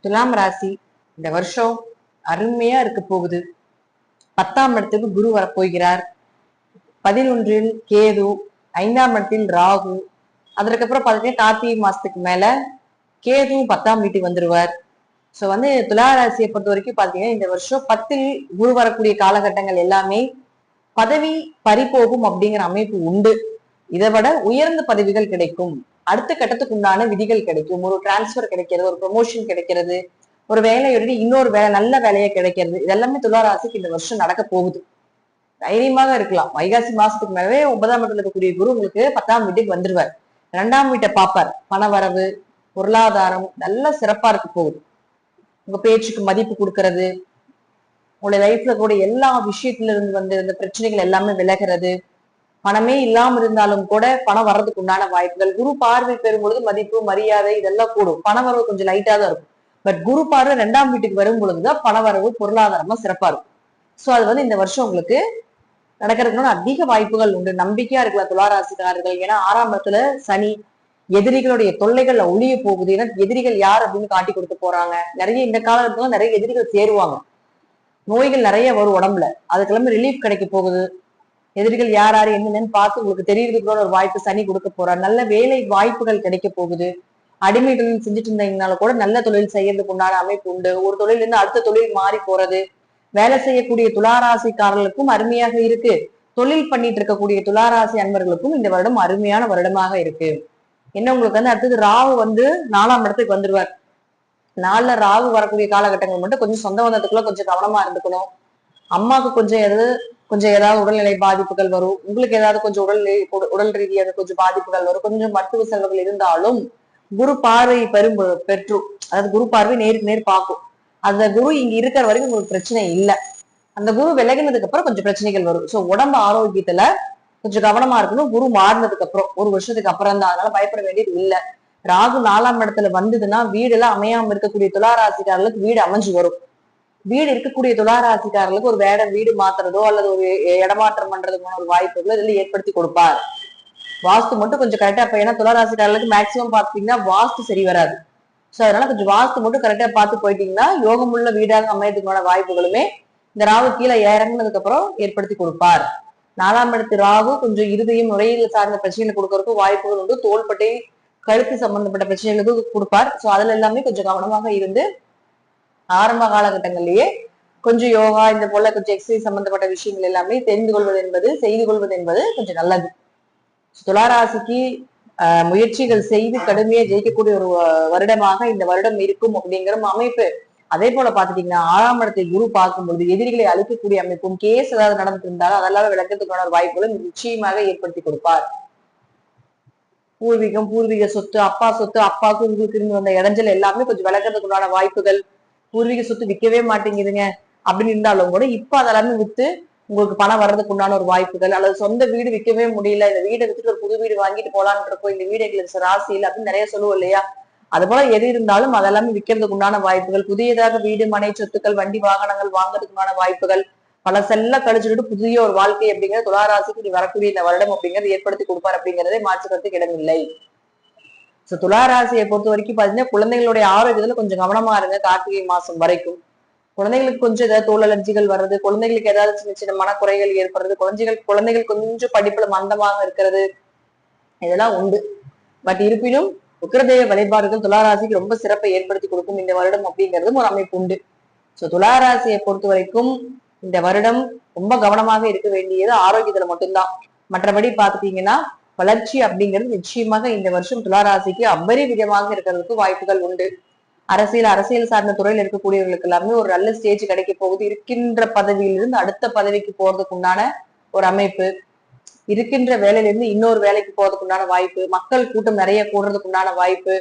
துலாம் ராசி இந்த வருஷம் அருமையா இருக்க போகுது. 10ஆம் இடத்துக்கு குரு வரப்போகிறார். 11இல் கேது, 5ஆம் இடத்தில் ராகு. அதற்கப்புறம் பாத்தீங்கன்னா கார்த்திகை மாசத்துக்கு மேல கேது 10ஆம் வீட்டுக்கு வந்துருவார். சோ துலா ராசியை பொறுத்த வரைக்கும் பாத்தீங்கன்னா இந்த வருஷம் 10இல் குரு வரக்கூடிய காலகட்டங்கள் எல்லாமே பதவி பறிபோகும் அப்படிங்கிற அமைப்பு உண்டு. இதை விட உயர்ந்த பதவிகள் கிடைக்கும், அடுத்த கட்டத்துக்கு உண்டான விதிகள் கிடைக்கும், ஒரு டிரான்ஸ்பர் கிடைக்கிறது, ஒரு ப்ரொமோஷன் கிடைக்கிறது, ஒரு வேலையோட இன்னொரு வேலை, நல்ல வேலையை கிடைக்கிறது. இதெல்லாமே துளாராசிக்கு இந்த வருஷம் நடக்க போகுது. தைரியமாக இருக்கலாம். வைகாசி மாசத்துக்கு மேலவே 9ஆம் இடத்துல இருக்கக்கூடிய குரு உங்களுக்கு 10ஆம் வீட்டுக்கு வந்துருவார். 2ஆம் வீட்டை பார்ப்பார். பணவரவு, பொருளாதாரம் நல்ல சிறப்பா இருக்க போகுது. உங்க பேச்சுக்கு மதிப்பு கொடுக்கறது, உங்களுடைய லைஃப்ல கூட எல்லா விஷயத்துல இருந்து இந்த பிரச்சனைகள் எல்லாமே விலகிறது. பணமே இல்லாம இருந்தாலும் கூட பணம் வர்றதுக்கு உண்டான வாய்ப்புகள். குரு பார்வை பெறும் பொழுது மதிப்பு, மரியாதை இதெல்லாம் கூடும். பண வரவு கொஞ்சம் லைட்டா தான் இருக்கும். பட் குரு பார்வை 2ஆம் வீட்டுக்கு வரும் பொழுதுதான் பண வரவு, பொருளாதாரமா சிறப்பா இருக்கும். சோ அது இந்த வருஷம் உங்களுக்கு நடக்கிறதுக்கு அதிக வாய்ப்புகள் உண்டு. நம்பிக்கையா இருக்கலாம் துளாராசிக்காரர்கள். ஏன்னா 6ஆம் இடத்துல சனி, எதிரிகளுடைய தொல்லைகள்ல ஒளிய போகுது. ஏன்னா எதிரிகள் யார் அப்படின்னு காட்டி கொடுக்க போறாங்க. நிறைய இந்த காலத்துல நிறைய எதிரிகள் சேருவாங்க. நோய்கள் நிறைய வரும் உடம்புல, அதுக்கெல்லாமே ரிலீஃப் கிடைக்க போகுது. எதிரிகள் யார் யாரு என்னன்னு பார்த்து உங்களுக்கு தெரியறதுக்கு ஒரு வாய்ப்பு சனி கொடுக்க போறார். நல்ல வேலை வாய்ப்புகள் கிடைக்க போகுது. அடிமை தொழில் செஞ்சுட்டு இருந்தீங்கனால கூட நல்ல தொழில் செய்யறதுக்கு உண்டான அமைப்பு உண்டு. ஒரு தொழில இருந்து அடுத்த தொழில் மாறி போறது. வேலை செய்யக்கூடிய துளாராசிக்காரர்களுக்கும் அருமையாக இருக்கு. தொழில் பண்ணிட்டு இருக்கக்கூடிய துளாராசி அன்பர்களுக்கும் இந்த வருடம் அருமையான வருடமாக இருக்கு. என்ன உங்களுக்கு அடுத்தது ராகு 4ஆம் இடத்துக்கு வந்துருவார். 4ல ராகு வரக்கூடிய காலகட்டங்கள் மட்டும் கொஞ்சம் சொந்த பந்தத்துக்குள்ள கொஞ்சம் கவனமா இருந்துக்கணும். அம்மாவுக்கு ஏதாவது உடல்நிலை பாதிப்புகள் வரும். உங்களுக்கு ஏதாவது கொஞ்சம் உடல் ரீதியாக கொஞ்சம் பாதிப்புகள் வரும். கொஞ்சம் மருத்துவ செலவுகள் இருந்தாலும் குரு பார்வை பெற்று, அதாவது குரு பார்வை நேருக்கு நேர் பார்க்கும். அந்த குரு இங்க இருக்கிற வரைக்கும் உங்களுக்கு பிரச்சனை இல்லை. அந்த குரு விலகினதுக்கு அப்புறம் கொஞ்சம் பிரச்சனைகள் வரும். சோ உடம்பு ஆரோக்கியத்துல கொஞ்சம் கவனமா இருக்கணும். குரு மாறினதுக்கு அப்புறம் 1 வருஷத்துக்கு அப்புறம் தான், அதனால பயப்பட வேண்டியது இல்லை. ராகு 4ஆம் இடத்துல வந்ததுன்னா வீடு எல்லாம் அமையாம இருக்கக்கூடிய துளாராசிக்காரர்களுக்கு வீடு அமைஞ்சு வரும். வீடு இருக்கக்கூடிய துளாராசிக்காரர்களுக்கு ஒரு வேற வீடு மாத்துறதோ அல்லது ஒரு இடமாற்றம் பண்றதுக்கான ஒரு வாய்ப்புகளோ இதுல ஏற்படுத்தி கொடுப்பார். வாஸ்து மட்டும் கொஞ்சம் கரெக்டா, இப்ப ஏன்னா துளாராசிக்காரர்களுக்கு மேக்சிமம் பாத்தீங்கன்னா வாஸ்து சரி வராது. சோ அதனால கொஞ்சம் வாஸ்து மட்டும் கரெக்டா பார்த்து போயிட்டீங்கன்னா யோகமுள்ள வீடாக அமையறதுக்கான வாய்ப்புகளுமே இந்த ராகு கீழே இறங்கினதுக்கு அப்புறம் ஏற்படுத்தி கொடுப்பார். 4ஆம் இடத்து ராகு கொஞ்சம் இருதயம், நுரையீரல் சார்ந்த பிரச்சனைகளை கொடுக்கறதுக்கும் வாய்ப்புகள் உண்டு. தோள்பட்டை, கழுத்து சம்பந்தப்பட்ட பிரச்சனைகளுக்கு கொடுப்பார். சோ அதுல எல்லாமே கொஞ்சம் கவனமாக இருந்து ஆரம்ப காலகட்டங்களிலேயே கொஞ்சம் யோகா இந்த போல கொஞ்சம் எக்ஸசைஸ் சம்பந்தப்பட்ட விஷயங்கள் எல்லாமே தெரிந்து கொள்வது என்பது, செய்து கொள்வது என்பது கொஞ்சம் நல்லது. துளாராசிக்கு முயற்சிகள் செய்து கடுமையா ஜெயிக்கக்கூடிய ஒரு வருடமாக இந்த வருடம் இருக்கும் அப்படிங்கிற அமைப்பு. அதே போல பாத்துட்டீங்கன்னா 6ஆம் இடத்தை குரு பார்க்கும்பொழுது எதிரிகளை அழிக்கக்கூடிய அமைப்பும், கேஸ் ஏதாவது நடந்துட்டு இருந்தாலும் அதெல்லாம் விளக்கத்துக்கான வாய்ப்புகளும் நிச்சயமாக ஏற்படுத்தி கொடுப்பார். பூர்வீக சொத்து, அப்பா சொத்து, அப்பாவுக்கு உங்களுக்கு இருந்து வந்த இடைஞ்சல் எல்லாமே கொஞ்சம் விளக்கத்துக்குண்டான வாய்ப்புகள். பூர்வீக சொத்து விற்கவே மாட்டேங்குதுங்க அப்படின்னு இருந்தாலும் கூட இப்ப அதெல்லாமே வித்து உங்களுக்கு பணம் வர்றதுக்கு உண்டான ஒரு வாய்ப்புகள், அல்லது சொந்த வீடு விற்கவே முடியல, இந்த வீடை வித்துட்டு ஒரு புது வீடு வாங்கிட்டு போலான்னு இருக்கோம், இந்த வீடு எங்களுக்கு ராசியில் அப்படின்னு நிறைய சொல்லுவோம் இல்லையா. அது போல எது இருந்தாலும் அதெல்லாமே விற்கிறதுக்கு உண்டான வாய்ப்புகள், புதியதாக வீடு, மனை, சொத்துக்கள், வண்டி, வாகனங்கள் வாங்குறதுக்குண்டான வாய்ப்புகள், பல செல்ல கழிச்சுட்டு புதிய ஒரு வாழ்க்கை அப்படிங்கிறது துளாராசிக்கு வரக்கூடிய இந்த வருடம் அப்படிங்கிறது ஏற்படுத்தி கொடுப்பார் அப்படிங்கிறதே மாற்றுக்கிறதுக்கு இடமில்லை. சோ துளாராசியை பொறுத்த வரைக்கும் பாத்தீங்கன்னா குழந்தைகளுடைய ஆரோக்கியத்துல கொஞ்சம் கவனமா இருங்க. கார்த்திகை மாசம் வரைக்கும் குழந்தைகளுக்கு கொஞ்சம் ஏதாவது தோல் அலர்ஜிகள் வர்றது, குழந்தைகளுக்கு ஏதாவது சின்ன சின்ன மனக்குறைகள் ஏற்படுறது, குழந்தைகள் கொஞ்சம் படிப்புல மந்தமாக இருக்கிறது, இதெல்லாம் உண்டு. பட் இருப்பினும் உக்கிரதேவ வழிபாடுகள் துளாராசிக்கு ரொம்ப சிறப்பை ஏற்படுத்தி கொடுக்கும் இந்த வருடம் அப்படிங்கிறதும் ஒரு அமைப்பு உண்டு. சோ துளாராசியை பொறுத்த வரைக்கும் இந்த வருடம் ரொம்ப கவனமாக இருக்க வேண்டியது ஆரோக்கியத்துல மட்டும்தான். மற்றபடி பாத்துட்டீங்கன்னா வளர்ச்சி அப்படிங்கிறது நிச்சயமாக இந்த வருஷம் துளாராசிக்கு அபரிவிதமாக இருக்கிறதுக்கு வாய்ப்புகள் உண்டு. அரசியல் சார்ந்த துறையில் இருக்கக்கூடியவர்களுக்கு எல்லாமே ஒரு நல்ல ஸ்டேஜ் கிடைக்க போகுது. இருக்கின்ற பதவியிலிருந்து அடுத்த பதவிக்கு போறதுக்கு உண்டான ஒரு அமைப்பு, இருக்கின்ற வேலையிலிருந்து இன்னொரு வேலைக்கு போறதுக்கு உண்டான வாய்ப்பு, மக்கள் கூட்டம் நிறைய கூடுறதுக்கு உண்டான வாய்ப்பு,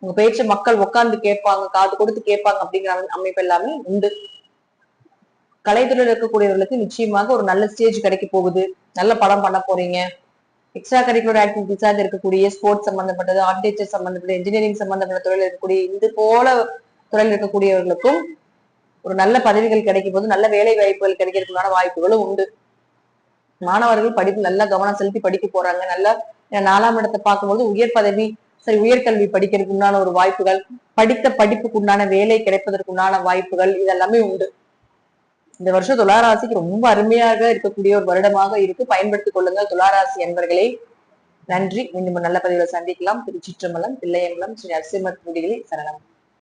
உங்க பேச்ச மக்கள் உட்கார்ந்து கேட்பாங்க, காது கொடுத்து கேட்பாங்க அப்படிங்கிற அமைப்பு எல்லாமே உண்டு. கலைத்துறையில் இருக்கக்கூடியவர்களுக்கு நிச்சயமாக ஒரு நல்ல ஸ்டேஜ் கிடைக்க போகுது. நல்ல படம் பண்ண போறீங்க. எக்ஸ்ட்ரா கரிக்குலர் ஆக்டிவிட்டிஸாக இருக்கக்கூடிய ஸ்போர்ட்ஸ் சம்பந்தப்பட்டது, ஆர்கிடெக்சர் சம்பந்தப்பட்ட, இன்ஜினியரிங் சம்பந்தப்பட்ட துறையில் இருக்கக்கூடிய இது போல துறையில் இருக்கக்கூடியவர்களுக்கும் ஒரு நல்ல பதவிகள் கிடைக்கும் போது நல்ல வேலை வாய்ப்புகள் கிடைக்கிறதுக்கான வாய்ப்புகளும் உண்டு. மாணவர்கள் படிப்பு நல்லா கவனம் செலுத்தி படிக்க போறாங்க. நல்லா 4ஆம் இடத்தை பார்க்கும்போது உயர் பதவி, சரி உயர்கல்வி படிக்கிறதுக்கு உண்டான ஒரு வாய்ப்புகள், படித்த படிப்புக்கு உண்டான வேலை கிடைப்பதற்கு உண்டான வாய்ப்புகள் இதெல்லாமே உண்டு. இந்த வருஷம் துளாராசிக்கு ரொம்ப அருமையாக இருக்கக்கூடிய ஒரு வருடமாக இருக்கு. பயன்படுத்திக் கொள்ளுங்கள் துளாராசி என்பர்களே. நன்றி. மீண்டும் நல்ல பதிவுல சந்திக்கலாம். திருச்சிற்றம்பலம், தில்லையம்பலம், ஸ்ரீ நரசிம்மர் சரணம்.